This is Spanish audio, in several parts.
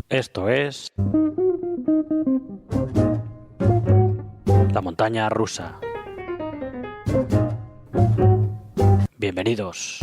Esto es la montaña rusa. Bienvenidos.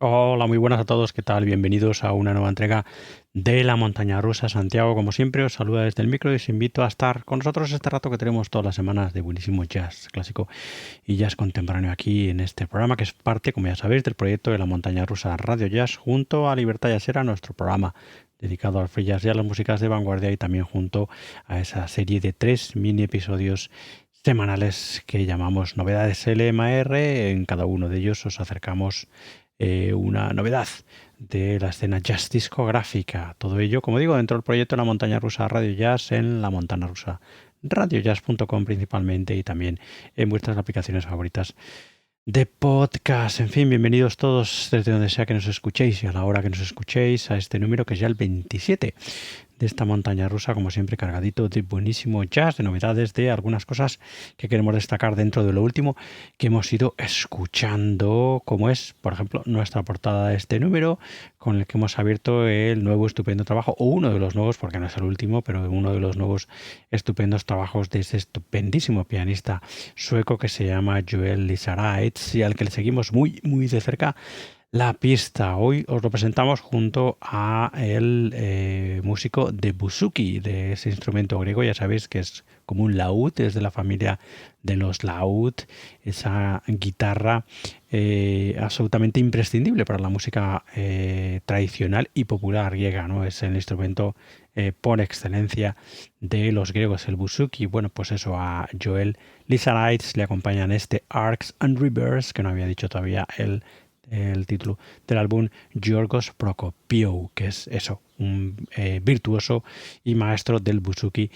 Hola, muy buenas a todos, ¿qué tal? Bienvenidos a una nueva entrega de La Montaña Rusa. Santiago, como siempre, os saluda desde el micro y os invito a estar con nosotros este rato que tenemos todas las semanas de buenísimo jazz clásico y jazz contemporáneo aquí en este programa, que es parte, como ya sabéis, del proyecto de La Montaña Rusa Radio Jazz, junto a Libertad Jazzera, nuestro programa dedicado al free jazz y a las músicas de vanguardia, y también junto a esa serie de 3 mini episodios semanales que llamamos Novedades LMR. En cada uno de ellos os acercamos una novedad de la escena jazz discográfica. Todo ello, como digo, dentro del proyecto La Montaña Rusa Radio Jazz, en La Montaña Rusa radiojazz.com principalmente, y también en vuestras aplicaciones favoritas de podcast. En fin, bienvenidos todos desde donde sea que nos escuchéis y a la hora que nos escuchéis a este número, que es ya el 27 de esta montaña rusa, como siempre cargadito de buenísimo jazz, de novedades, de algunas cosas que queremos destacar dentro de lo último que hemos ido escuchando, como es, por ejemplo, nuestra portada de este número, con el que hemos abierto el nuevo estupendo trabajo, o uno de los nuevos, porque no es el último, pero uno de los nuevos estupendos trabajos de ese estupendísimo pianista sueco que se llama Joel Lissaraitz, y al que le seguimos muy, muy de cerca la pista. Hoy os lo presentamos junto a el músico de buzuki, de ese instrumento griego. Ya sabéis que es como un laúd, es de la familia de los laúd, esa guitarra absolutamente imprescindible para la música tradicional y popular griega, ¿no? Es el instrumento por excelencia de los griegos, el buzuki. Bueno, pues eso, a Joel Lissaraitz le acompañan este Arcs and Rivers, que no había dicho todavía el título del álbum, Giorgos Prokopiou, que es eso, un virtuoso y maestro del buzuki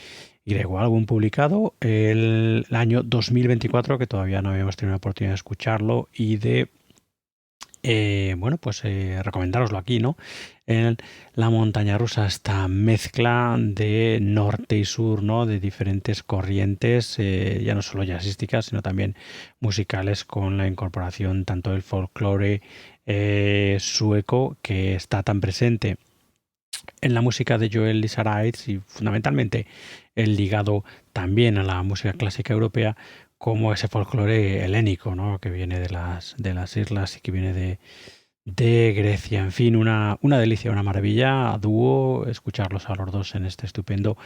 griego. Álbum publicado el año 2024, que todavía no habíamos tenido la oportunidad de escucharlo y de recomendároslo aquí, ¿no? En La Montaña Rusa, esta mezcla de norte y sur, ¿no? De diferentes corrientes, ya no solo jazzísticas, sino también musicales, con la incorporación tanto del folclore sueco, que está tan presente en la música de Joel Lissaraitz, y fundamentalmente el ligado también a la música clásica europea, como ese folclore helénico, ¿no? Que viene de las islas y que viene de Grecia. En fin, una delicia, una maravilla a dúo escucharlos a los dos en este estupendo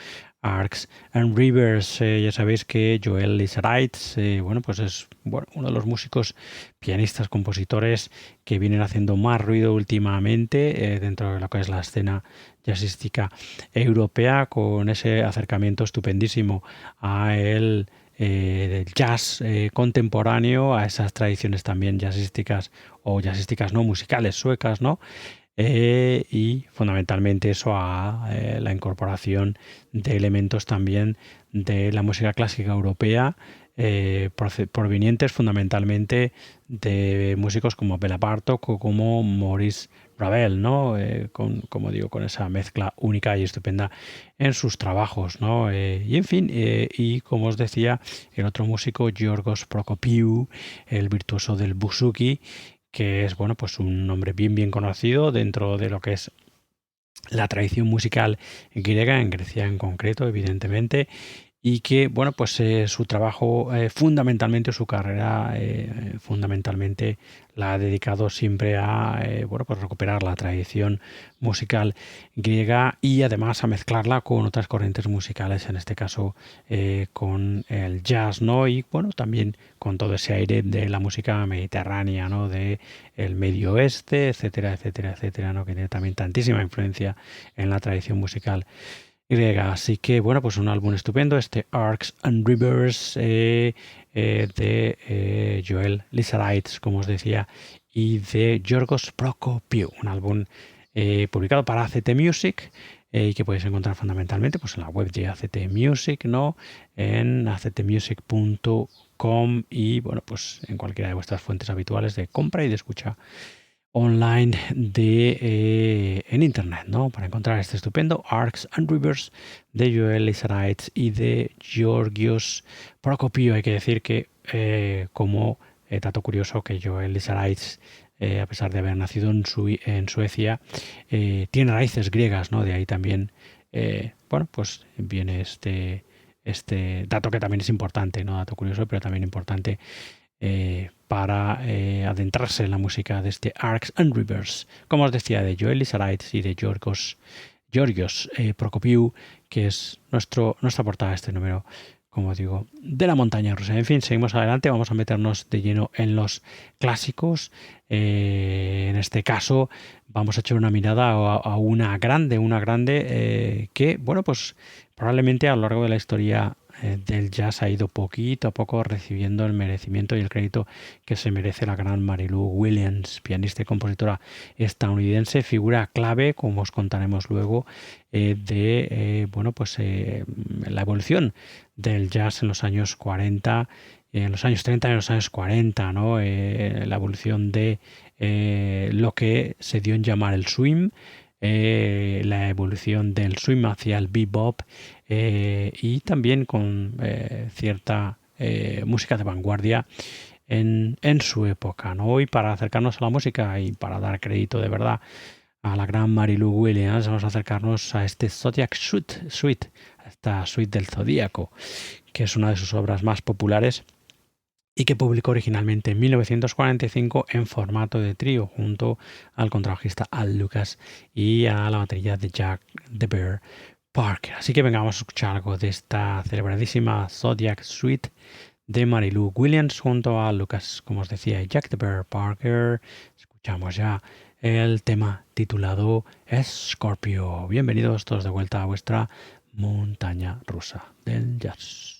Arcs and Rivers. Ya sabéis que Joel Lissaraitz, pues es uno de los músicos, pianistas, compositores que vienen haciendo más ruido últimamente dentro de lo que es la escena jazzística europea, con ese acercamiento estupendísimo a el del jazz contemporáneo, a esas tradiciones también jazzísticas, o jazzísticas no musicales suecas, ¿no? Y fundamentalmente eso a la incorporación de elementos también de la música clásica europea, provenientes fundamentalmente de músicos como Béla Bartók o como Maurice Ravel, ¿no? Como digo, con esa mezcla única y estupenda en sus trabajos, ¿no? Y en fin, y como os decía, el otro músico, Giorgos Prokopiou, el virtuoso del buzuki, que es pues un nombre bien conocido dentro de lo que es la tradición musical griega, en Grecia en concreto, evidentemente, y que pues su trabajo fundamentalmente, su carrera fundamentalmente la ha dedicado siempre a pues recuperar la tradición musical griega, y además a mezclarla con otras corrientes musicales, en este caso con el jazz, ¿no? Y también con todo ese aire de la música mediterránea, ¿no? De el Medio Oeste, etcétera, etcétera, etcétera, ¿no? Que tiene también tantísima influencia en la tradición musical griega. Así que pues un álbum estupendo, este Arcs and Rivers de Joel Lissaraitz, como os decía, y de Giorgos Prokopiou, un álbum publicado para ACT Music, y que podéis encontrar fundamentalmente pues en la web de ACT Music, ¿no? En actmusic.com, y pues en cualquiera de vuestras fuentes habituales de compra y de escucha online en internet, ¿no? Para encontrar este estupendo Arcs and Rivers de Joel Lissaraitz y de Georgios Prokopiou. Hay que decir que como dato curioso, que Joel Lissaraitz, a pesar de haber nacido en Suecia, tiene raíces griegas, ¿no? De ahí también pues viene este dato, que también es importante, ¿no? Dato curioso, pero también importante para adentrarse en la música de este Arcs and Rivers, como os decía, de Joel Lizaraitis y de Georgios Prokopiou, que es nuestra portada de este número, como digo, de la montaña rusa. En fin, seguimos adelante, vamos a meternos de lleno en los clásicos. En este caso vamos a echar una mirada a una grande que, bueno, pues probablemente a lo largo de la historia del jazz ha ido poquito a poco recibiendo el merecimiento y el crédito que se merece la gran Mary Lou Williams, pianista y compositora estadounidense, figura clave, como os contaremos luego, la evolución del jazz en los años 40, en los años 30 y en los años 40, ¿no? La evolución de lo que se dio en llamar el swing, la evolución del swing hacia el bebop, y también con cierta música de vanguardia en su época, ¿no? Hoy, para acercarnos a la música y para dar crédito de verdad a la gran Mary Lou Williams, vamos a acercarnos a este Zodiac Suite, a esta suite del Zodíaco, que es una de sus obras más populares y que publicó originalmente en 1945 en formato de trío junto al contrabajista Al Lucas y a la batería de Jack the Bear Parker. Así que venga, vamos a escuchar algo de esta celebradísima Zodiac Suite de Mary Lou Williams junto a Lucas, como os decía, y Jack the Bear Parker. Escuchamos ya el tema titulado Scorpio. Bienvenidos todos de vuelta a vuestra montaña rusa del jazz.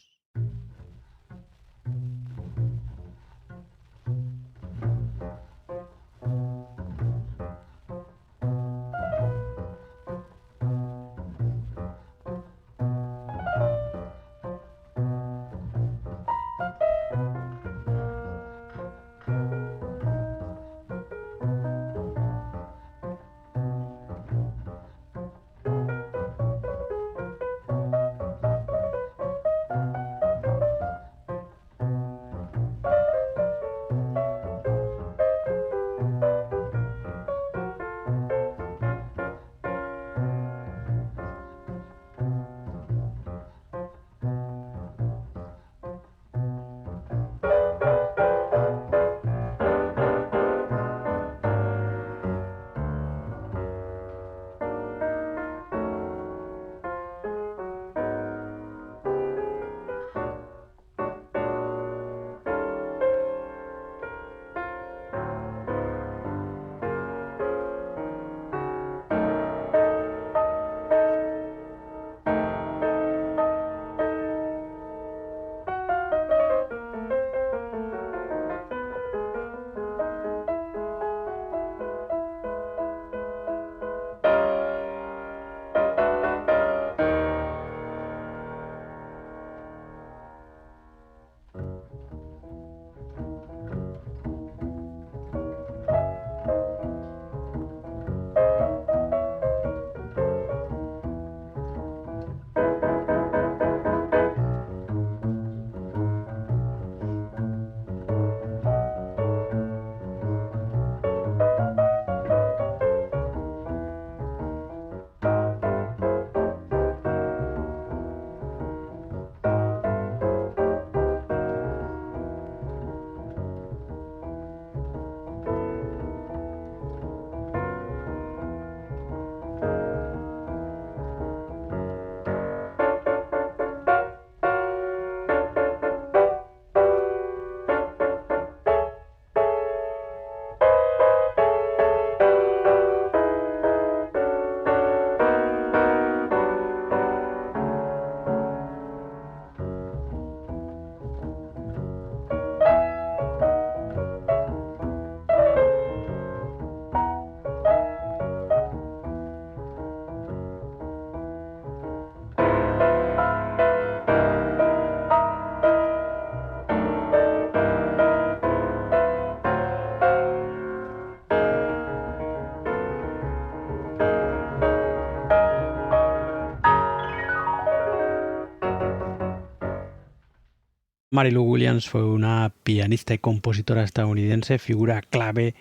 Mary Lou Williams fue una pianista y compositora estadounidense, figura clave,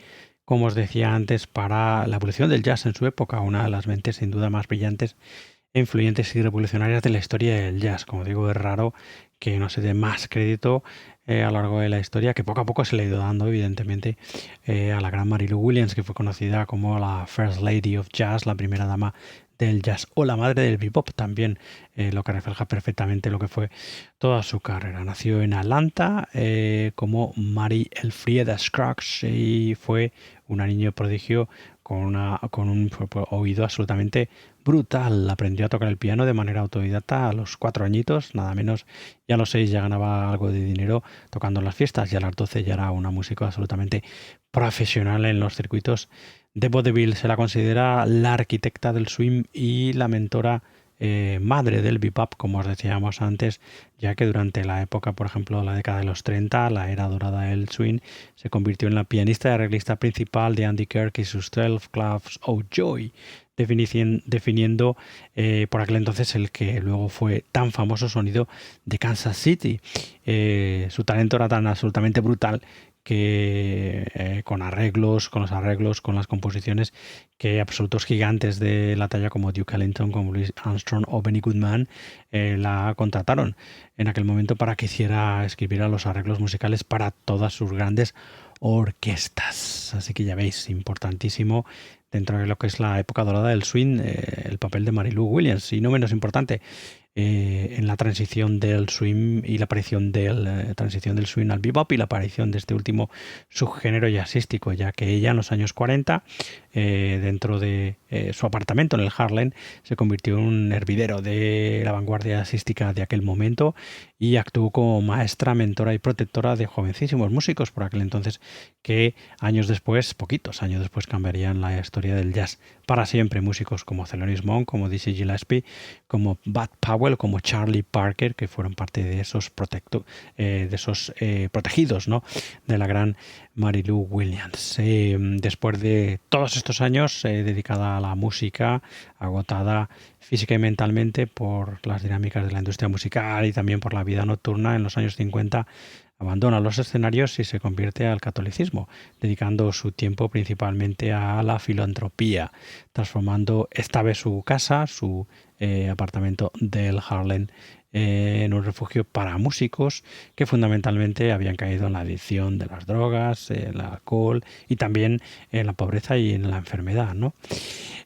como os decía antes, para la evolución del jazz en su época, una de las mentes sin duda más brillantes influyentes y revolucionarias de la historia del jazz. Como digo, es raro que no se dé más crédito a lo largo de la historia, que poco a poco se le ha ido dando, evidentemente, a la gran Mary Lou Williams, que fue conocida como la First Lady of Jazz, la primera dama del jazz, o la madre del bebop también, lo que refleja perfectamente lo que fue toda su carrera. Nació en Atlanta como Mary Elfrieda Scruggs y fue una niña prodigio con un oído absolutamente brutal. Aprendió a tocar el piano de manera autodidacta a los 4 añitos, nada menos, y a los 6 ya ganaba algo de dinero tocando en las fiestas, y a las 12 ya era una música absolutamente profesional en los circuitos de vodevil. Se la considera la arquitecta del swing y la mentora madre del bebop, como os decíamos antes, ya que durante la época, por ejemplo, la década de los 30, la era dorada del swing, se convirtió en la pianista y arreglista principal de Andy Kirk y sus 12 Clubs of Joy, definiendo por aquel entonces el que luego fue tan famoso sonido de Kansas City. Su talento era tan absolutamente brutal que con los arreglos, con las composiciones, que absolutos gigantes de la talla como Duke Ellington, como Louis Armstrong o Benny Goodman la contrataron en aquel momento para que escribiera los arreglos musicales para todas sus grandes orquestas. Así que ya veis, importantísimo dentro de lo que es la época dorada del swing, el papel de Mary Lou Williams, y no menos importante en la transición del swing y la aparición transición del swing al bebop y la aparición de este último subgénero jazzístico, ya que ella en los años 40, dentro de su apartamento en el Harlem, se convirtió en un hervidero de la vanguardia jazzística de aquel momento y actuó como maestra, mentora y protectora de jovencísimos músicos por aquel entonces, que poquitos años después, cambiarían la historia del jazz para siempre. Músicos como Thelonious Monk, como Dizzy Gillespie, como Bud Powell, como Charlie Parker, que fueron parte de esos protegidos, ¿no?, de la gran Mary Lou Williams. Después de todos estos años dedicada a la música, agotada física y mentalmente por las dinámicas de la industria musical y también por la vida nocturna, en los años 50 abandona los escenarios y se convierte al catolicismo, dedicando su tiempo principalmente a la filantropía, transformando esta vez su casa, su apartamento del Harlem, en un refugio para músicos que fundamentalmente habían caído en la adicción de las drogas, el alcohol y también en la pobreza y en la enfermedad, ¿no?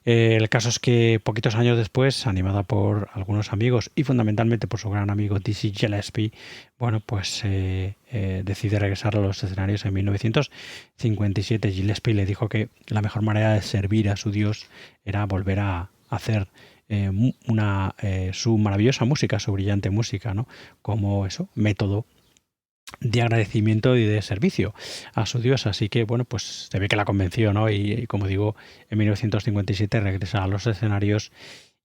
El caso es que poquitos años después, animada por algunos amigos y fundamentalmente por su gran amigo Dizzy Gillespie, bueno, pues decide regresar a los escenarios en 1957. Gillespie le dijo que la mejor manera de servir a su Dios era volver a hacer su maravillosa música, su brillante música, ¿no?, como eso, método de agradecimiento y de servicio a su Dios. Así que, bueno, pues se ve que la convenció, ¿no? Y como digo, en 1957 regresa a los escenarios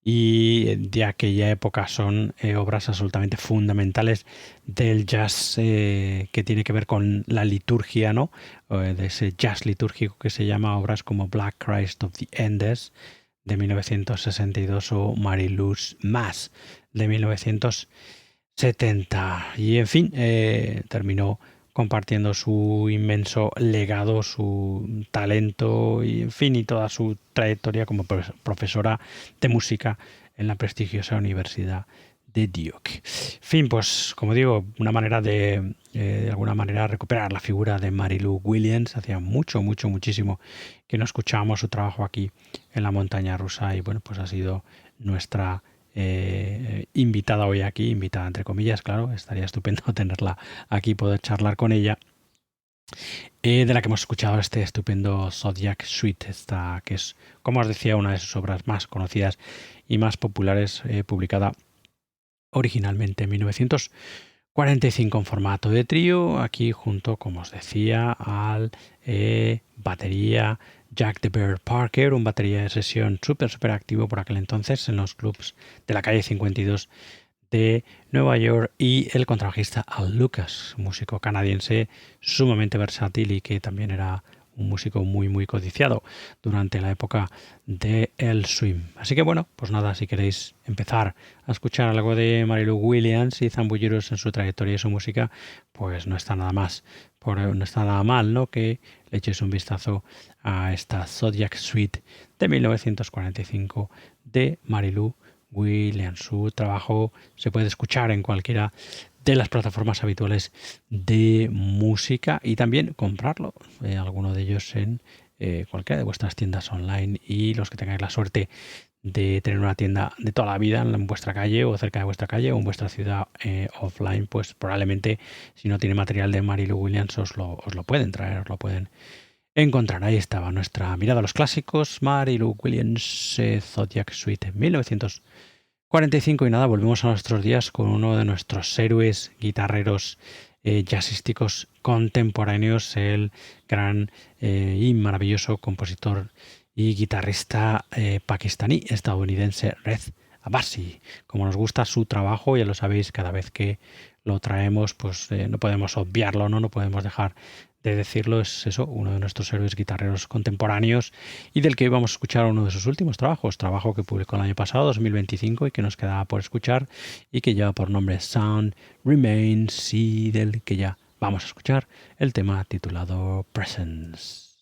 y de aquella época son obras absolutamente fundamentales del jazz, que tiene que ver con la liturgia, ¿no?, de ese jazz litúrgico que se llama, obras como Black Christ of the Andes de 1962 o Mary Lou's Mass de 1970. Y en fin, terminó compartiendo su inmenso legado, su talento y, en fin, y toda su trayectoria como profesora de música en la prestigiosa Universidad de Duke. En fin, pues como digo, una manera de alguna manera recuperar la figura de Mary Lou Williams. Hacía muchísimo que no escuchábamos su trabajo aquí en la montaña rusa y, bueno, pues ha sido nuestra invitada hoy aquí, invitada entre comillas, claro, estaría estupendo tenerla aquí, poder charlar con ella, de la que hemos escuchado este estupendo Zodiac Suite, que es, como os decía, una de sus obras más conocidas y más populares, publicada originalmente en 1945 en formato de trío, aquí junto, como os decía, al batería Jack the Bear Parker, un batería de sesión súper activo por aquel entonces en los clubs de la calle 52 de Nueva York, y el contrabajista Al Lucas, músico canadiense sumamente versátil y que también era un músico muy codiciado durante la época del swing. Así que, bueno, pues nada, si queréis empezar a escuchar algo de Mary Lou Williams y zambulliros en su trayectoria y su música, pues no está nada mal, ¿no?, que le echéis un vistazo a esta Zodiac Suite de 1945 de Mary Lou Williams. Su trabajo se puede escuchar en cualquiera de las plataformas habituales de música y también comprarlo, alguno de ellos en cualquiera de vuestras tiendas online, y los que tengáis la suerte de tener una tienda de toda la vida en vuestra calle o cerca de vuestra calle o en vuestra ciudad offline, pues probablemente si no tiene material de Mary Lou Williams os lo pueden traer, os lo pueden encontrar. Ahí estaba nuestra mirada a los clásicos, Mary Lou Williams, Zodiac Suite en 1945. Y nada, volvemos a nuestros días con uno de nuestros héroes guitarreros jazzísticos contemporáneos, el gran y maravilloso compositor y guitarrista pakistaní estadounidense Rez Abbasi. Como nos gusta su trabajo, ya lo sabéis, cada vez que lo traemos, pues no podemos obviarlo, no podemos dejar de decirlo. Es eso, uno de nuestros héroes guitarreros contemporáneos, y del que vamos a escuchar uno de sus últimos trabajos, trabajo que publicó el año pasado, 2025, y que nos quedaba por escuchar, y que lleva por nombre Sound Remains, y del que ya vamos a escuchar el tema titulado Presence.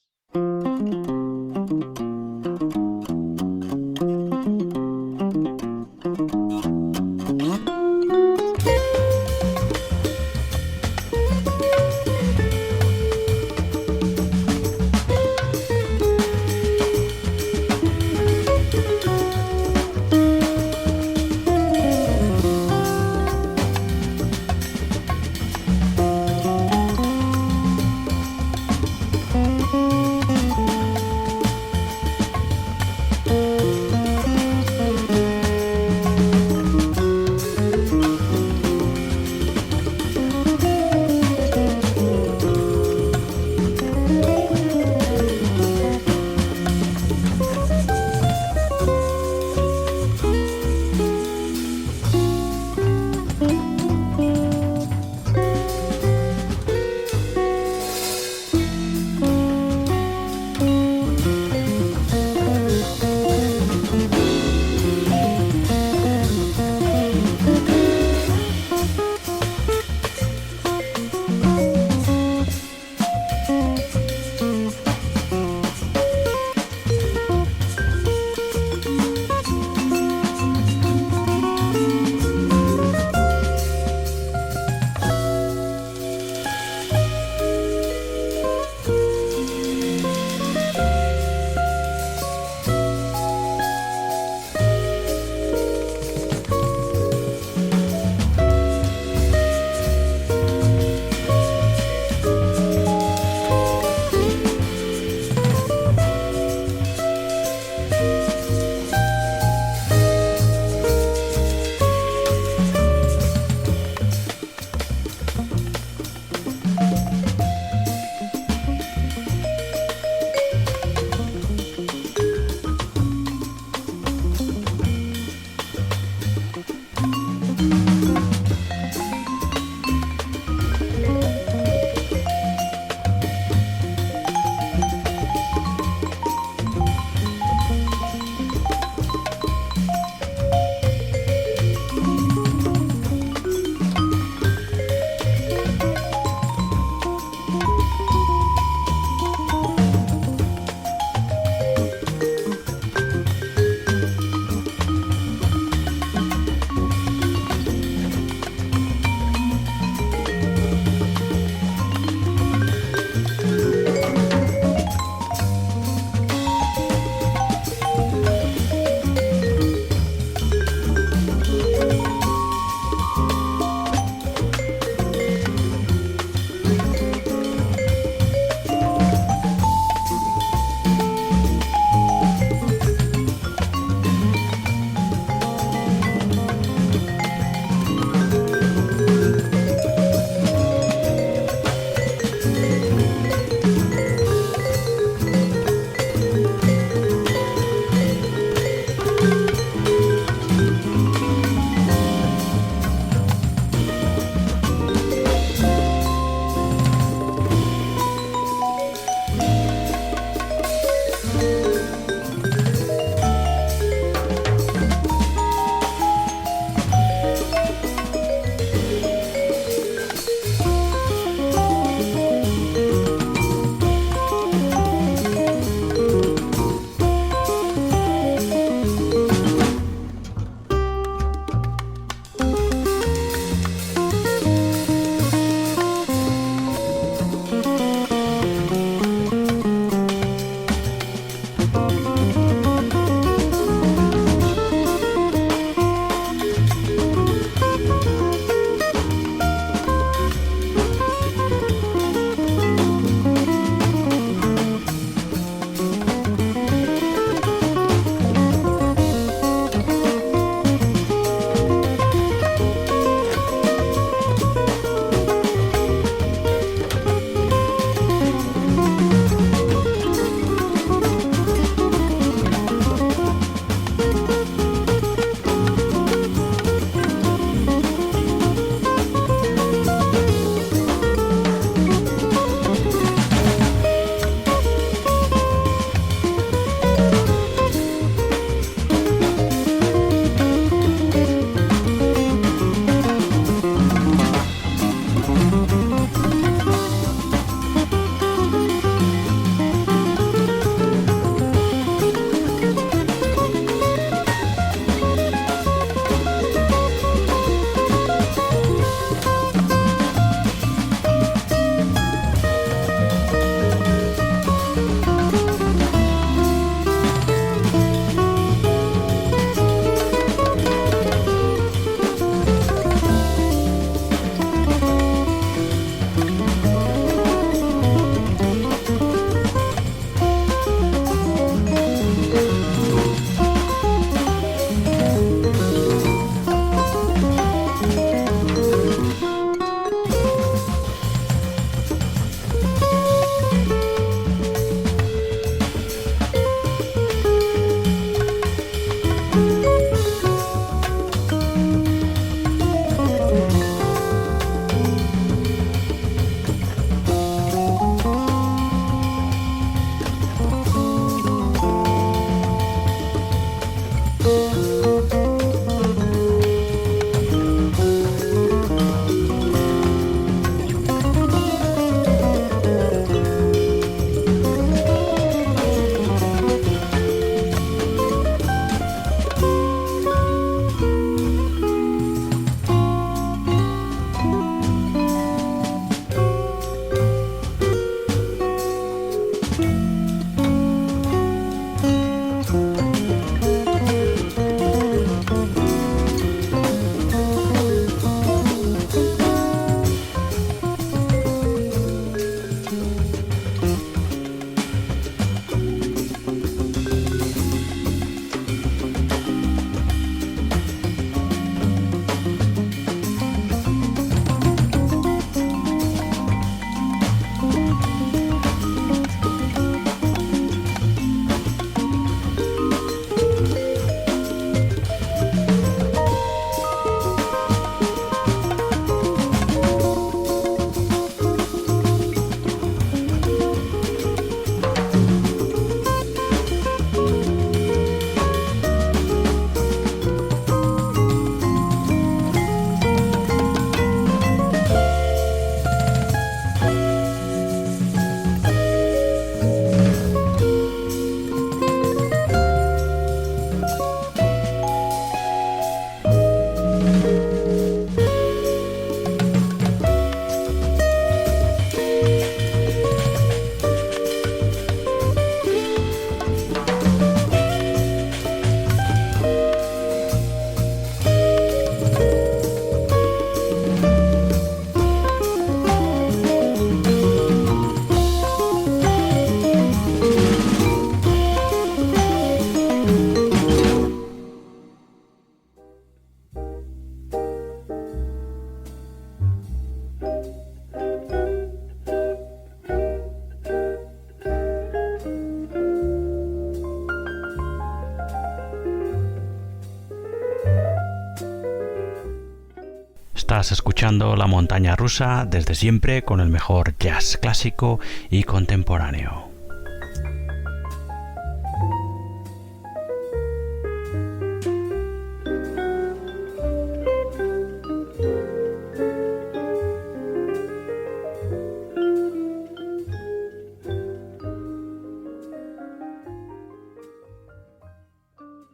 Estás escuchando La Montaña Rusa desde siempre con el mejor jazz clásico y contemporáneo.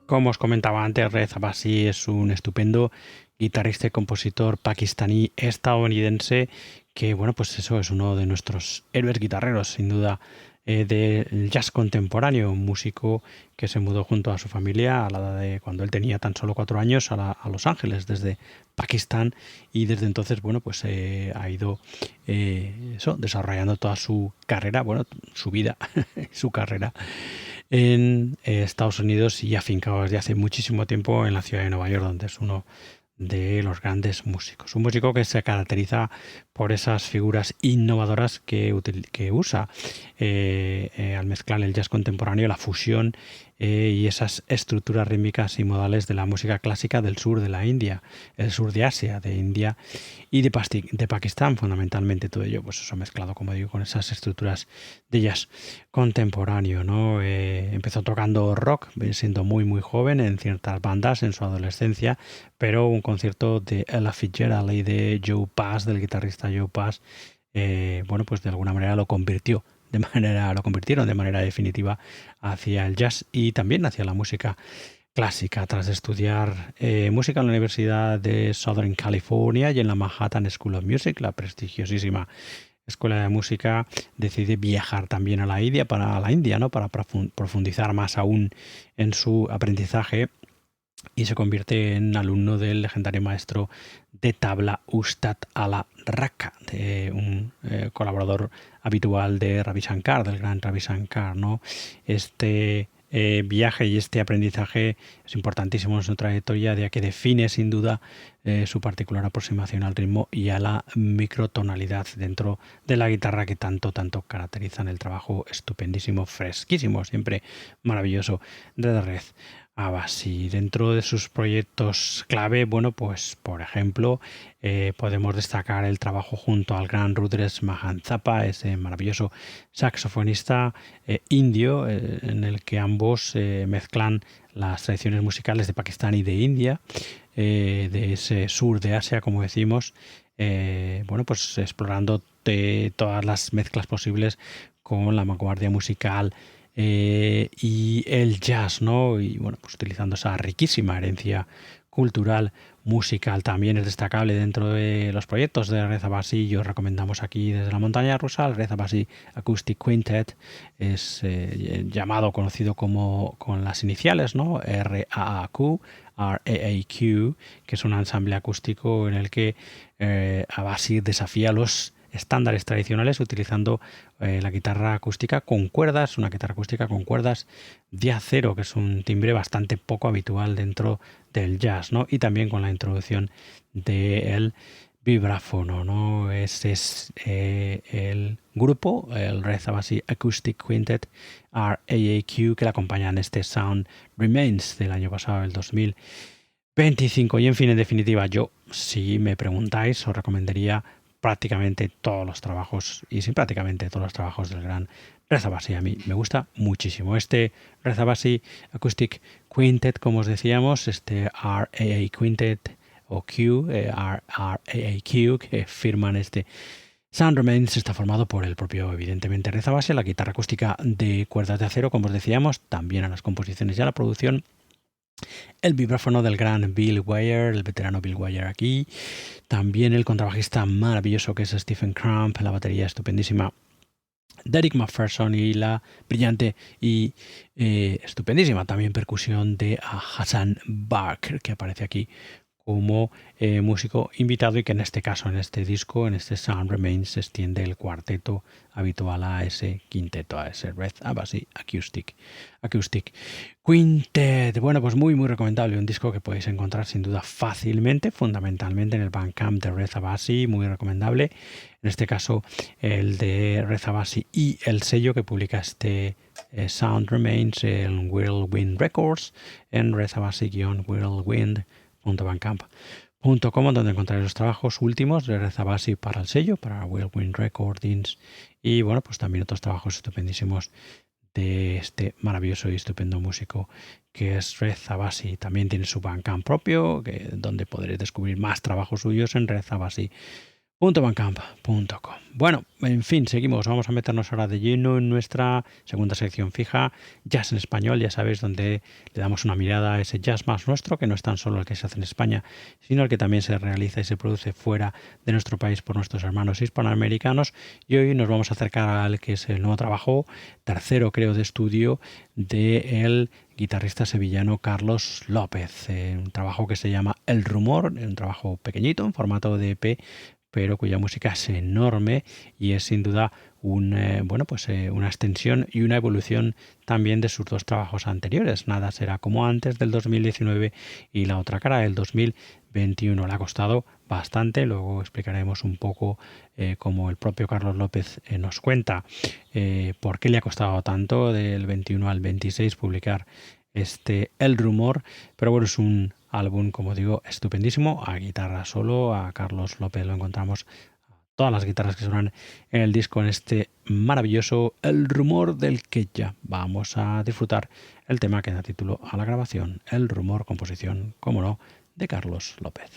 Como os comentaba antes, Reza Abbasi es un estupendo guitarrista y compositor pakistaní estadounidense que, bueno, pues eso es uno de nuestros héroes guitarreros, sin duda, del jazz contemporáneo, un músico que se mudó junto a su familia a la edad de cuando él tenía tan solo 4 años a Los Ángeles, desde Pakistán, y desde entonces, bueno, pues ha ido desarrollando toda su carrera, bueno, su vida, su carrera en Estados Unidos y afincado desde hace muchísimo tiempo en la ciudad de Nueva York, donde es uno de los grandes músicos. Un músico que se caracteriza por esas figuras innovadoras que usa al mezclar el jazz contemporáneo, la fusión y esas estructuras rítmicas y modales de la música clásica del sur de la India, el sur de Asia, de India y de Pakistán, fundamentalmente todo ello, pues eso mezclado, como digo, con esas estructuras de jazz contemporáneo, ¿no? Empezó tocando rock, siendo muy joven en ciertas bandas en su adolescencia, pero un concierto de Ella Fitzgerald y de Joe Pass, del guitarrista Joe Pass, bueno, pues de alguna manera lo convirtieron de manera definitiva hacia el jazz y también hacia la música clásica, tras estudiar música en la Universidad de Southern California y en la Manhattan School of Music, la prestigiosísima escuela de música. Decide viajar también a la India, ¿no? Para profundizar más aún en su aprendizaje, y se convierte en alumno del legendario maestro de tabla Ustad Ala Rakha, un colaborador habitual de Ravi Shankar, del gran Ravi Shankar, ¿no? Este viaje y este aprendizaje es importantísimo en su trayectoria, ya que define sin duda su particular aproximación al ritmo y a la microtonalidad dentro de la guitarra que tanto caracterizan el trabajo estupendísimo, fresquísimo, siempre maravilloso de Reza Abbasi. Dentro de sus proyectos clave, bueno, pues por ejemplo, podemos destacar el trabajo junto al gran Rudresh Mahanthappa, ese maravilloso saxofonista indio, en el que ambos mezclan las tradiciones musicales de Pakistán y de India, de ese sur de Asia, como decimos, bueno, pues explorando todas las mezclas posibles con la vanguardia musical y el jazz, ¿no? Y bueno, pues utilizando esa riquísima herencia cultural, musical. También es destacable dentro de los proyectos de Reza Abbasi. Yo recomendamos aquí desde la Montaña Rusa el Reza Abbasi Acoustic Quintet. Es conocido como con las iniciales, ¿no? RAAQ, RAAQ, que es un ensamble acústico en el que Abbasi desafía los estándares tradicionales utilizando la guitarra acústica con cuerdas, una guitarra acústica con cuerdas de acero, que es un timbre bastante poco habitual dentro del jazz, ¿no? Y también con la introducción del vibráfono, ¿no? Ese es el grupo, el Reza Abbasi Acoustic Quintet RAAQ, que le acompaña en este Sound Remains del año pasado, el 2025. Y en fin, en definitiva, yo, si me preguntáis, os recomendaría prácticamente todos los trabajos, y sin prácticamente todos los trabajos del gran Reza Abbasi. A mí me gusta muchísimo este Reza Abbasi Acoustic Quintet, como os decíamos, este RAA Quintet o RAAQ, que firman este Sound Remains. Está formado por el propio, evidentemente, Reza Abbasi, la guitarra acústica de cuerdas de acero, como os decíamos, también a las composiciones y a la producción, el vibráfono del gran Bill Wire, el veterano Bill Wire aquí, también el contrabajista maravilloso que es Stephen Crump, la batería estupendísima Derek McPherson y la brillante y estupendísima también percusión de Hassan Barker, que aparece aquí como músico invitado, y que en este caso, en este disco, en este Sound Remains, se extiende el cuarteto habitual a ese quinteto, a ese Reza Abbasi Acoustic Quintet. Bueno, pues muy recomendable, un disco que podéis encontrar sin duda fácilmente, fundamentalmente en el Bandcamp de Reza Abbasi, muy recomendable. En este caso, el de Reza Abbasi y el sello que publica este Sound Remains, el Whirlwind Records, en Reza Abbasi-Whirlwind.bandcamp.com. donde encontraréis los trabajos últimos de Reza Basi para el sello, para Whirlwind Recordings, y bueno, pues también otros trabajos estupendísimos de este maravilloso y estupendo músico que es Reza Basi. También tiene su Bandcamp propio, donde podréis descubrir más trabajos suyos en rezabasi.bandcamp.com. Bueno, en fin, seguimos. Vamos a meternos ahora de lleno en nuestra segunda sección fija, Jazz en Español, ya sabéis, donde le damos una mirada a ese jazz más nuestro, que no es tan solo el que se hace en España, sino el que también se realiza y se produce fuera de nuestro país por nuestros hermanos hispanoamericanos. Y hoy nos vamos a acercar al que es el nuevo trabajo, tercero creo, de estudio de el guitarrista sevillano Carlos López. Un trabajo que se llama El Rumor, un trabajo pequeñito en formato de EP, pero cuya música es enorme y es sin duda una extensión y una evolución también de sus dos trabajos anteriores. Nada será como antes, del 2019, y La otra cara del 2021. Le ha costado bastante, luego explicaremos un poco, como el propio Carlos López nos cuenta, por qué le ha costado tanto del 21 al 26 publicar El Rumor. Pero bueno, es un álbum, como digo, estupendísimo. A guitarra solo, a Carlos López lo encontramos todas las guitarras que suenan en el disco, en este maravilloso El Rumor, del que ya vamos a disfrutar el tema que da título a la grabación, El Rumor, composición, como no, de Carlos López.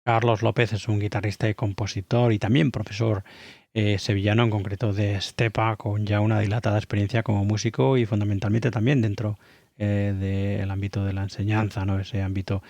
Carlos López es un guitarrista y compositor y también profesor sevillano, en concreto de Estepa, con ya una dilatada experiencia como músico y fundamentalmente también dentro del ámbito de la enseñanza, ¿no? Ese ámbito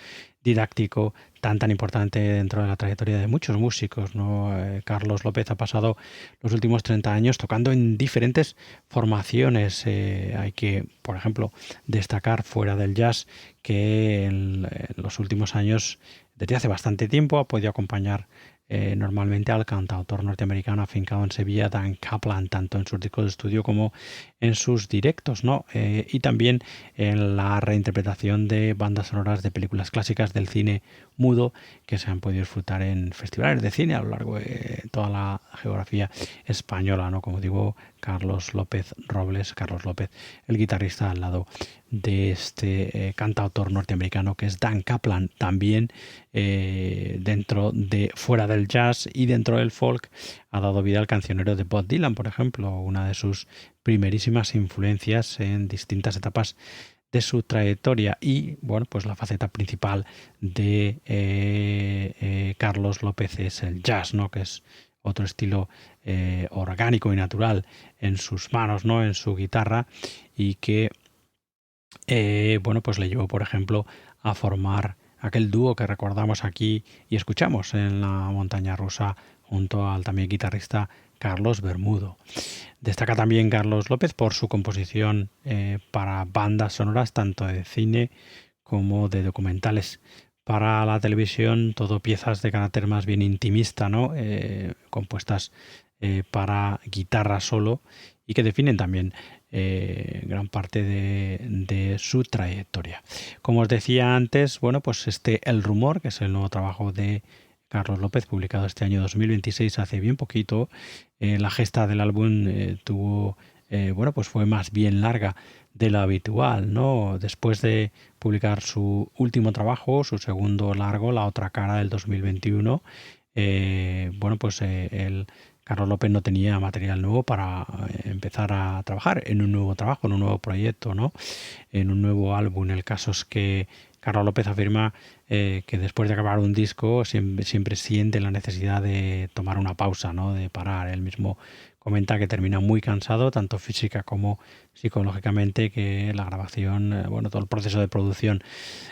didáctico tan importante dentro de la trayectoria de muchos músicos, ¿no? Carlos López ha pasado los últimos 30 años tocando en diferentes formaciones. Hay que, por ejemplo, destacar fuera del jazz que en los últimos años, desde hace bastante tiempo, ha podido acompañar normalmente al cantautor norteamericano afincado en Sevilla, Dan Kaplan, tanto en sus discos de estudio como en sus directos, ¿no? Y también en la reinterpretación de bandas sonoras de películas clásicas del cine mudo que se han podido disfrutar en festivales de cine a lo largo de toda la geografía española, ¿no? Como digo, Carlos López Robles, Carlos López, el guitarrista al lado de este cantautor norteamericano que es Dan Kaplan, también dentro de fuera del jazz y dentro del folk ha dado vida al cancionero de Bob Dylan, por ejemplo, una de sus primerísimas influencias en distintas etapas de su trayectoria. Y bueno, pues la faceta principal de Carlos López es el jazz, ¿no? Que es otro estilo orgánico y natural en sus manos, ¿no? En su guitarra, y que bueno, pues le llevó, por ejemplo, a formar aquel dúo que recordamos aquí y escuchamos en la montaña rusa junto al también guitarrista Carlos Bermudo. Destaca también Carlos López por su composición para bandas sonoras tanto de cine como de documentales. Para la televisión, todo piezas de carácter más bien intimista, ¿no? Compuestas para guitarra solo y que definen también gran parte de su trayectoria. Como os decía antes, bueno, pues El Rumor, que es el nuevo trabajo de Carlos López, publicado este año 2026, hace bien poquito. La gesta del álbum tuvo, bueno, pues fue más bien larga de lo habitual, ¿no? Después de publicar su último trabajo, su segundo largo, La otra cara, del 2021, bueno, pues el Carlos López no tenía material nuevo para empezar a trabajar en un nuevo trabajo, en un nuevo proyecto, ¿no? En un nuevo álbum. El caso es que Carlos López afirma que después de acabar un disco siempre siente la necesidad de tomar una pausa, ¿no? De parar. Él mismo comenta que termina muy cansado, tanto física como psicológicamente, que la grabación, bueno, todo el proceso de producción,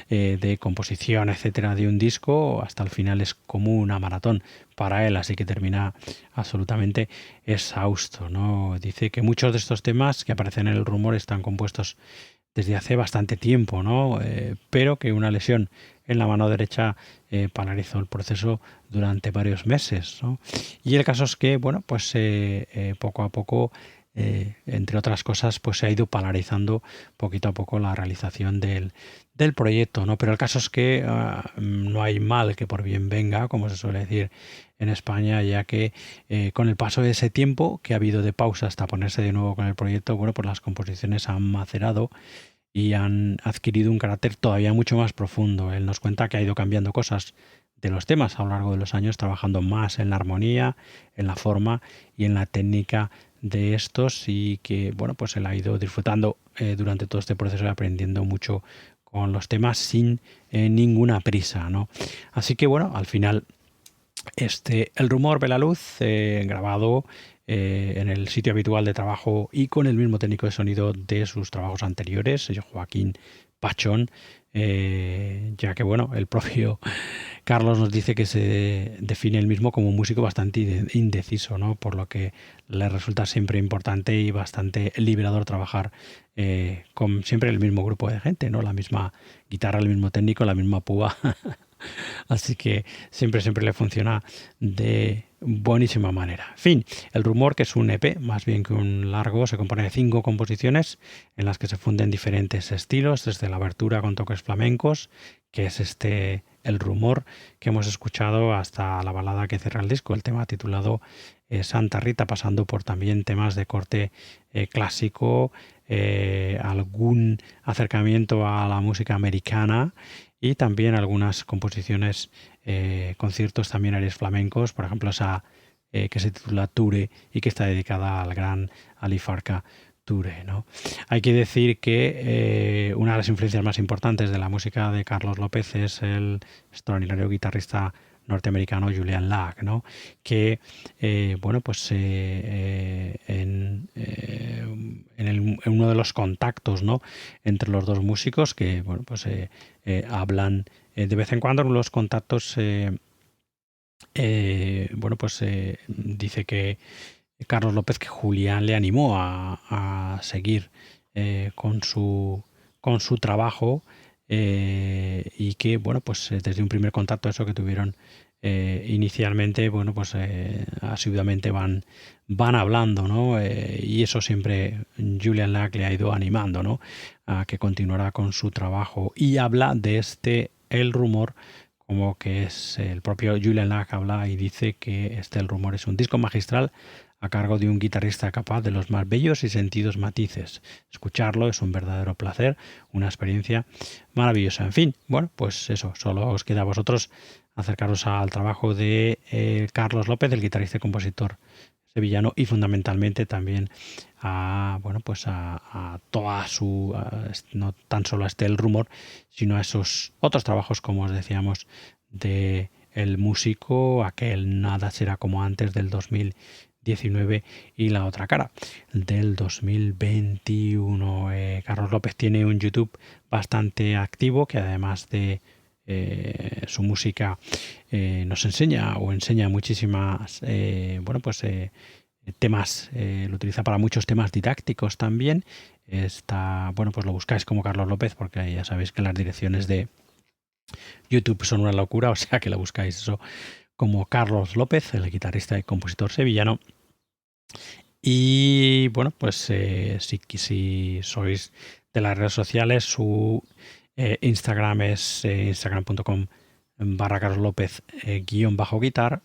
de composición, etcétera, de un disco hasta el final es como una maratón para él, así que termina absolutamente exhausto, ¿no? Dice que muchos de estos temas que aparecen en El Rumor están compuestos desde hace bastante tiempo, ¿no? Pero que una lesión en la mano derecha paralizó el proceso durante varios meses, ¿no? Y el caso es que, bueno, pues poco a poco, entre otras cosas, pues se ha ido polarizando poquito a poco la realización del proyecto, ¿no? Pero el caso es que no hay mal que por bien venga, como se suele decir en España, ya que con el paso de ese tiempo que ha habido de pausa hasta ponerse de nuevo con el proyecto, bueno, pues las composiciones han macerado y han adquirido un carácter todavía mucho más profundo. Él nos cuenta que ha ido cambiando cosas de los temas a lo largo de los años, trabajando más en la armonía, en la forma y en la técnica de estos, y que, bueno, pues él ha ido disfrutando durante todo este proceso y aprendiendo mucho con los temas sin ninguna prisa, ¿no? Así que, bueno, al final El Rumor ve la luz, grabado en el sitio habitual de trabajo y con el mismo técnico de sonido de sus trabajos anteriores, Joaquín Pachón, ya que, bueno, el propio Carlos nos dice que se define él mismo como un músico bastante indeciso, ¿no? Por lo que le resulta siempre importante y bastante liberador trabajar con siempre el mismo grupo de gente, ¿no? La misma guitarra, el mismo técnico, la misma púa. Así que siempre le funciona de buenísima manera. En fin, El Rumor, que es un EP, más bien que un largo, se compone de 5 composiciones en las que se funden diferentes estilos, desde la abertura con toques flamencos, que es El Rumor que hemos escuchado, hasta la balada que cierra el disco, el tema titulado Santa Rita, pasando por también temas de corte clásico, algún acercamiento a la música americana y también algunas composiciones, conciertos también aires flamencos, por ejemplo esa que se titula Ture y que está dedicada al gran Ali Farka Ture, ¿no? Hay que decir que una de las influencias más importantes de la música de Carlos López es el extraordinario guitarrista norteamericano Julian Lage, ¿no? Que, bueno, pues en uno de los contactos, ¿no? Entre los dos músicos que, bueno, pues hablan de vez en cuando. Los contactos, bueno, pues dice que Carlos López, que Julián le animó a seguir con su trabajo, y que, bueno, pues desde un primer contacto, eso que tuvieron inicialmente, bueno, pues asiduamente van hablando, ¿no? Y eso siempre Julian Lage le ha ido animando, ¿no? A que continuará con su trabajo, y habla de El Rumor, como que es el propio Julian Lage habla y dice que El Rumor es un disco magistral a cargo de un guitarrista capaz de los más bellos y sentidos matices. Escucharlo es un verdadero placer, una experiencia maravillosa. En fin, bueno, pues eso, solo os queda a vosotros acercaros al trabajo de Carlos López, el guitarrista y compositor sevillano, y fundamentalmente también a, bueno, pues a toda su, no tan solo a El Rumor, sino a esos otros trabajos, como os decíamos, de el músico, aquel Nada será como antes del 2019, y La otra cara del 2021. Carlos López tiene un YouTube bastante activo, que además de su música nos enseña muchísimas, bueno, pues temas, lo utiliza para muchos temas didácticos también. Está, bueno, pues lo buscáis como Carlos López, porque ya sabéis que las direcciones de YouTube son una locura, o sea que la buscáis eso como Carlos López, el guitarrista y compositor sevillano. Y bueno, pues si sois de las redes sociales, su Instagram es instagram.com/Carlos López _guitar,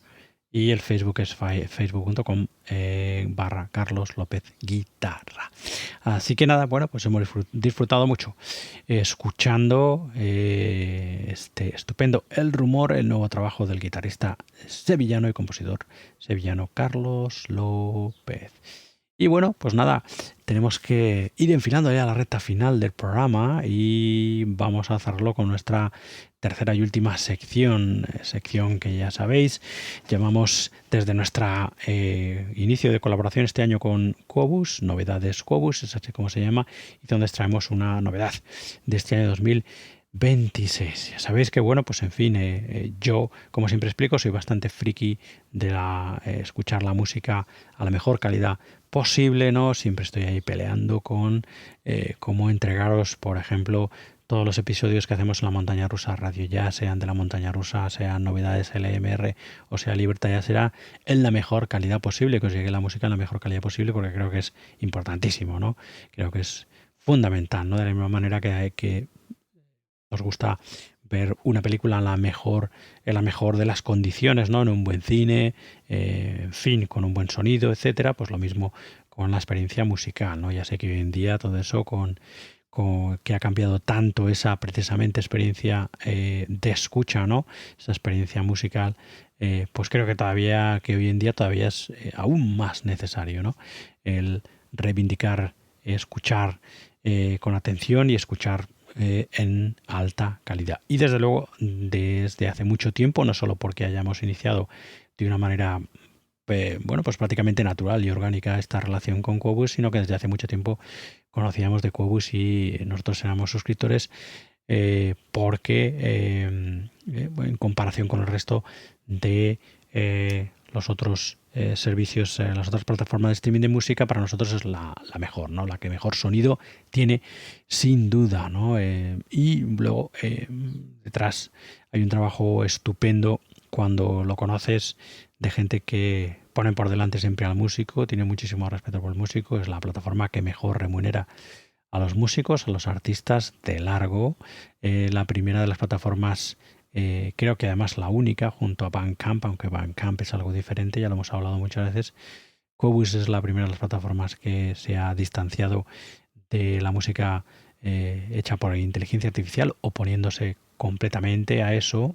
y el Facebook es facebook.com/Carlos López Guitarra. Así que nada, bueno, pues hemos disfrutado mucho escuchando este estupendo El Rumor, el nuevo trabajo del guitarrista sevillano y compositor sevillano Carlos López. Y bueno, pues nada, tenemos que ir enfilando ya la recta final del programa, y vamos a hacerlo con nuestra tercera y última sección que ya sabéis, llamamos desde nuestra inicio de colaboración este año con Qobuz, Novedades Qobuz, es así como se llama, y donde traemos una novedad de este año 2026. Ya sabéis que, bueno, pues en fin, yo, como siempre explico, soy bastante friki de escuchar la música a la mejor calidad posible, ¿no? Siempre estoy ahí peleando con cómo entregaros, por ejemplo, todos los episodios que hacemos en la Montaña Rusa Radio, ya sean de la Montaña Rusa, sean novedades LMR o sea Libertad, ya será en la mejor calidad posible, que os llegue la música en la mejor calidad posible, porque creo que es importantísimo, ¿no? Creo que es fundamental, ¿no? De la misma manera que os gusta ver una película en la mejor de las condiciones, ¿no? En un buen cine, en fin, con un buen sonido, etcétera, pues lo mismo con la experiencia musical, ¿no? Ya sé que hoy en día todo eso que ha cambiado tanto esa precisamente experiencia de escucha, ¿no? Esa experiencia musical, pues creo que hoy en día todavía es aún más necesario, ¿no? El reivindicar, escuchar con atención y escuchar en alta calidad. Y desde luego, desde hace mucho tiempo, no solo porque hayamos iniciado de una manera bueno, pues prácticamente natural y orgánica esta relación con Qobuz, sino que desde hace mucho tiempo conocíamos de Qobuz y nosotros éramos suscriptores, porque en comparación con el resto de los otros servicios, las otras plataformas de streaming de música, para nosotros es la mejor, ¿no? La que mejor sonido tiene, sin duda, ¿no? Y luego detrás hay un trabajo estupendo cuando lo conoces, de gente que ponen por delante siempre al músico, tiene muchísimo respeto por el músico, es la plataforma que mejor remunera a los músicos, a los artistas de largo, la primera de las plataformas, creo que además la única, junto a Bandcamp, aunque Bandcamp es algo diferente, ya lo hemos hablado muchas veces. Qobuz es la primera de las plataformas que se ha distanciado de la música hecha por inteligencia artificial, oponiéndose completamente a eso.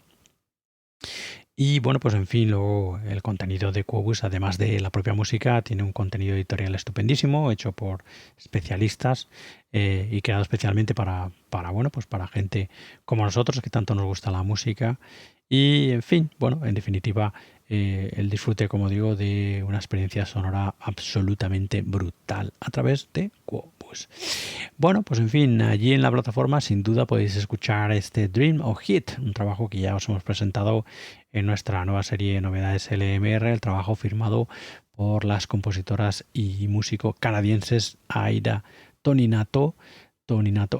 Y bueno, pues en fin, luego el contenido de Qobuz, además de la propia música, tiene un contenido editorial estupendísimo, hecho por especialistas, y creado especialmente para, bueno, pues para gente como nosotros, que tanto nos gusta la música. Y, en fin, bueno, en definitiva, el disfrute, como digo, de una experiencia sonora absolutamente brutal a través de Quobus. Bueno, pues en fin, allí en la plataforma sin duda podéis escuchar este Dream of Hit, un trabajo que ya os hemos presentado en nuestra nueva serie de Novedades LMR, el trabajo firmado por las compositoras y músicos canadienses Aida Toninato,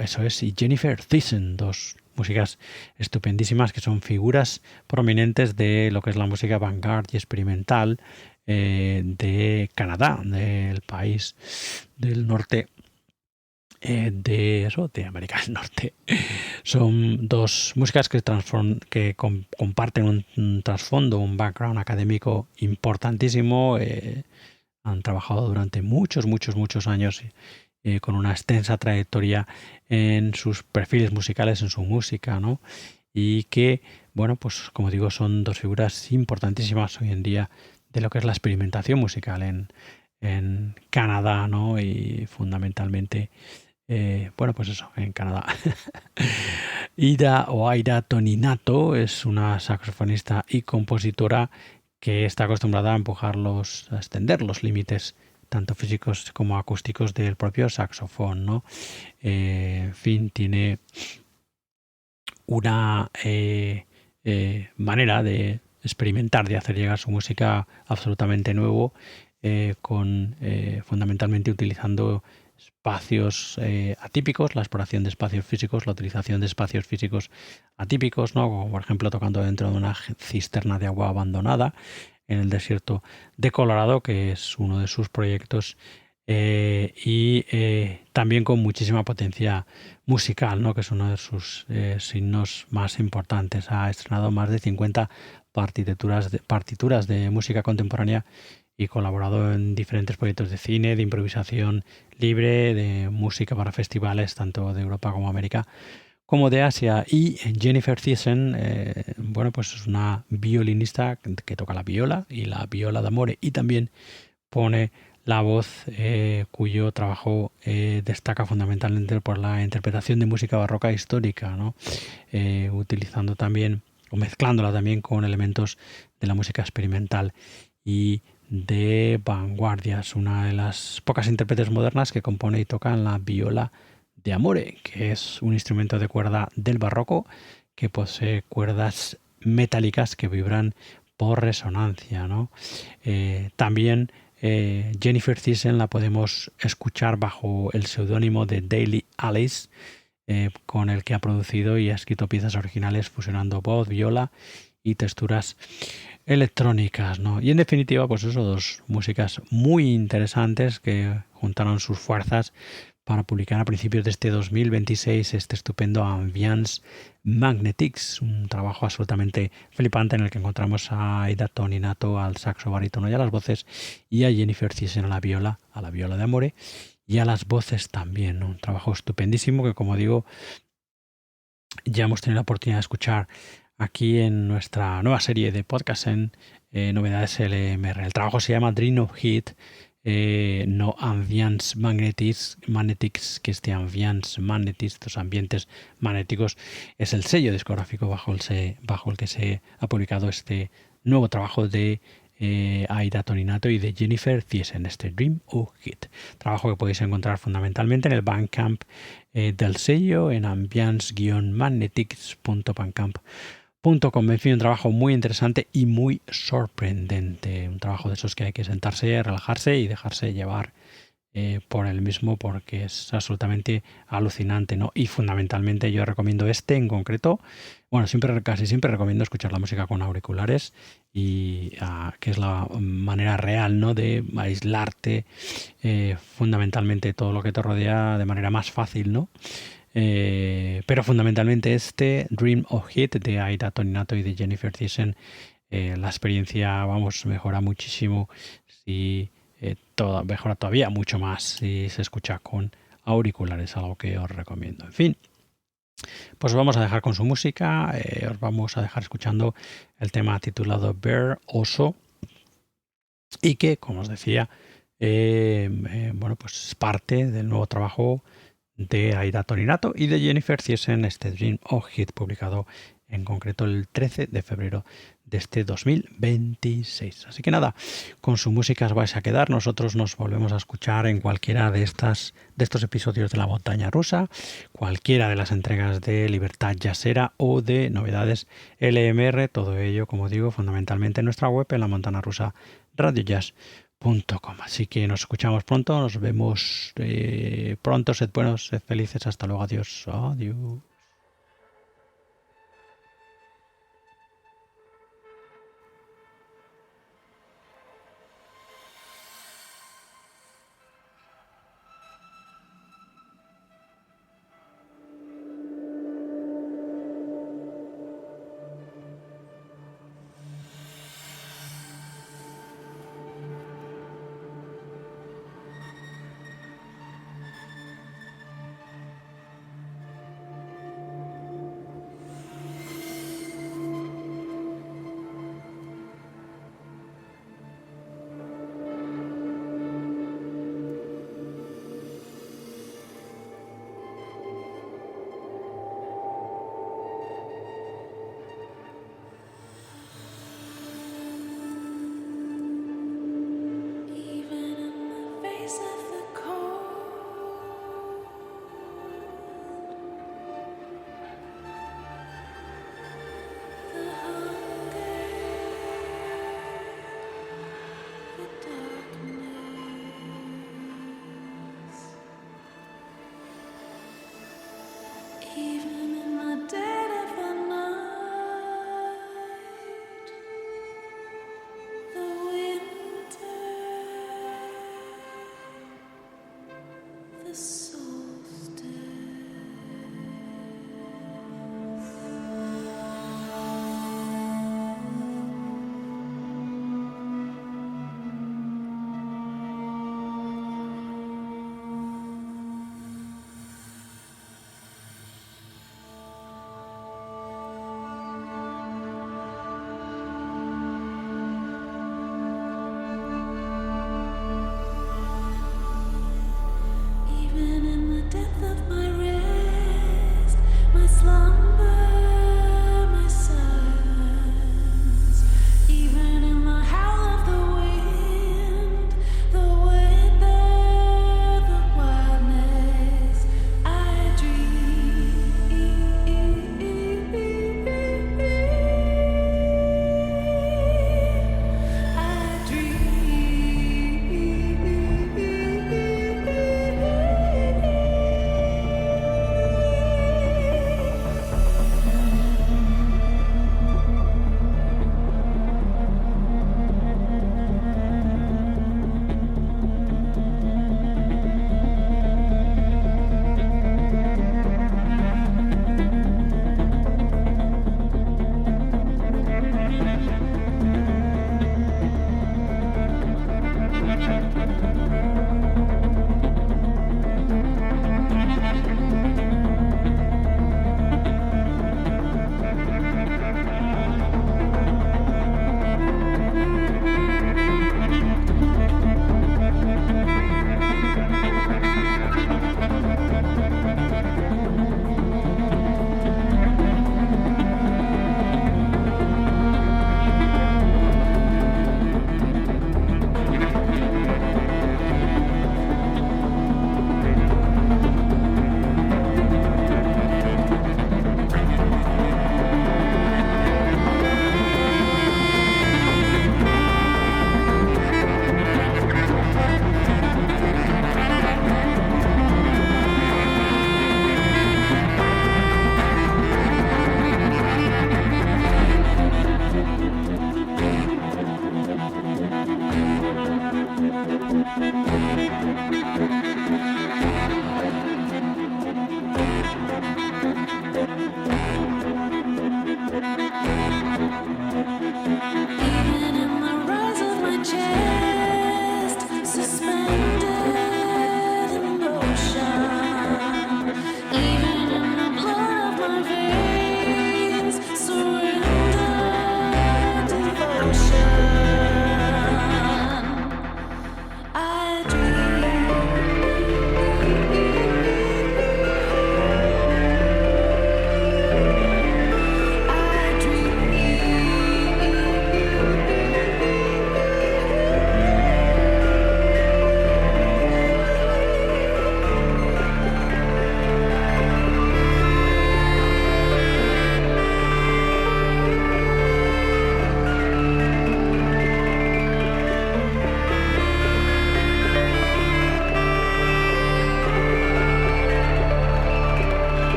eso es, y Jennifer Thiessen, dos músicas estupendísimas que son figuras prominentes de lo que es la música vanguard y experimental de Canadá, del país del norte de América del Norte. Son dos músicas que comparten un trasfondo, un background académico importantísimo. Han trabajado durante muchos años con una extensa trayectoria en sus perfiles musicales, en su música, ¿no? Y que, bueno, pues como digo, son dos figuras importantísimas hoy en día de lo que es la experimentación musical en Canadá, ¿no? Y fundamentalmente bueno, pues eso, en Canadá. Aida Toninato es una saxofonista y compositora que está acostumbrada a a extender los límites tanto físicos como acústicos del propio saxofón, ¿no? En fin, tiene una manera de experimentar, de hacer llegar su música absolutamente nuevo, fundamentalmente utilizando espacios atípicos, la exploración de espacios físicos, la utilización de espacios físicos atípicos, ¿no? Como por ejemplo tocando dentro de una cisterna de agua abandonada en el desierto de Colorado, que es uno de sus proyectos, y también con muchísima potencia musical, ¿no? Que es uno de sus signos más importantes. Ha estrenado más de 50 partituras de música contemporánea y colaborado en diferentes proyectos de cine, de improvisación libre, de música para festivales, tanto de Europa como América, como de Asia. Y Jennifer Thiessen, bueno, pues es una violinista que toca la viola y la viola d'amore y también pone la voz, cuyo trabajo destaca fundamentalmente por la interpretación de música barroca histórica, ¿no? Utilizando también o mezclándola también con elementos de la música experimental y de vanguardia. Es una de las pocas intérpretes modernas que compone y toca en la viola de amore, que es un instrumento de cuerda del barroco que posee cuerdas metálicas que vibran por resonancia, ¿no? También Jennifer Thiessen la podemos escuchar bajo el seudónimo de Daily Alice, con el que ha producido y ha escrito piezas originales fusionando voz, viola y texturas electrónicas, ¿no? Y en definitiva, pues eso, dos músicas muy interesantes que juntaron sus fuerzas para publicar a principios de este 2026 este estupendo Ambiance Magnetics, un trabajo absolutamente flipante en el que encontramos a Aida Toninato al saxo barítono y a las voces, y a Jennifer Thiessen a la viola de amore y a las voces también, ¿no? Un trabajo estupendísimo que, como digo, ya hemos tenido la oportunidad de escuchar aquí en nuestra nueva serie de podcast en Novedades LMR. El trabajo se llama Dream of Heat, no Ambience Magnetics, que este Ambience Magnetics, estos ambientes magnéticos, es el sello discográfico bajo el que se ha publicado este nuevo trabajo de Aida Toninato y de Jennifer Thiessen, este Dream of Hit. Trabajo que podéis encontrar fundamentalmente en el Bandcamp del sello, en ambience-magnetics.bandcamp.com. En fin, un trabajo muy interesante y muy sorprendente. Un trabajo de esos que hay que sentarse, relajarse y dejarse llevar por el mismo, porque es absolutamente alucinante, ¿no? Y fundamentalmente yo recomiendo este en concreto. Bueno, casi siempre recomiendo escuchar la música con auriculares, y que es la manera real, ¿no?, de aislarte fundamentalmente todo lo que te rodea de manera más fácil, ¿no? Pero fundamentalmente este Dream of Hit de Aida Toninato y de Jennifer Thiessen, la experiencia, vamos, mejora muchísimo si mejora todavía mucho más si se escucha con auriculares, algo que os recomiendo. En fin, pues os vamos a dejar con su música, os vamos a dejar escuchando el tema titulado Bear, Oso, y que, como os decía, bueno, pues es parte del nuevo trabajo de Aida Toninato y de Jennifer Thiessen, este Dream of Hit, publicado en concreto el 13 de febrero de este 2026. Así que nada, con su música os vais a quedar. Nosotros nos volvemos a escuchar en cualquiera de estos episodios de La Montaña Rusa, cualquiera de las entregas de Libertad Jazzera o de Novedades LMR, todo ello, como digo, fundamentalmente en nuestra web, en la Montana Rusa radiojazz.com. Así que nos escuchamos pronto, nos vemos pronto, sed buenos, sed felices, hasta luego, adiós, adiós.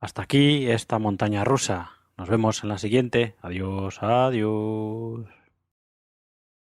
Hasta aquí esta montaña rusa. Nos vemos en la siguiente. Adiós, adiós.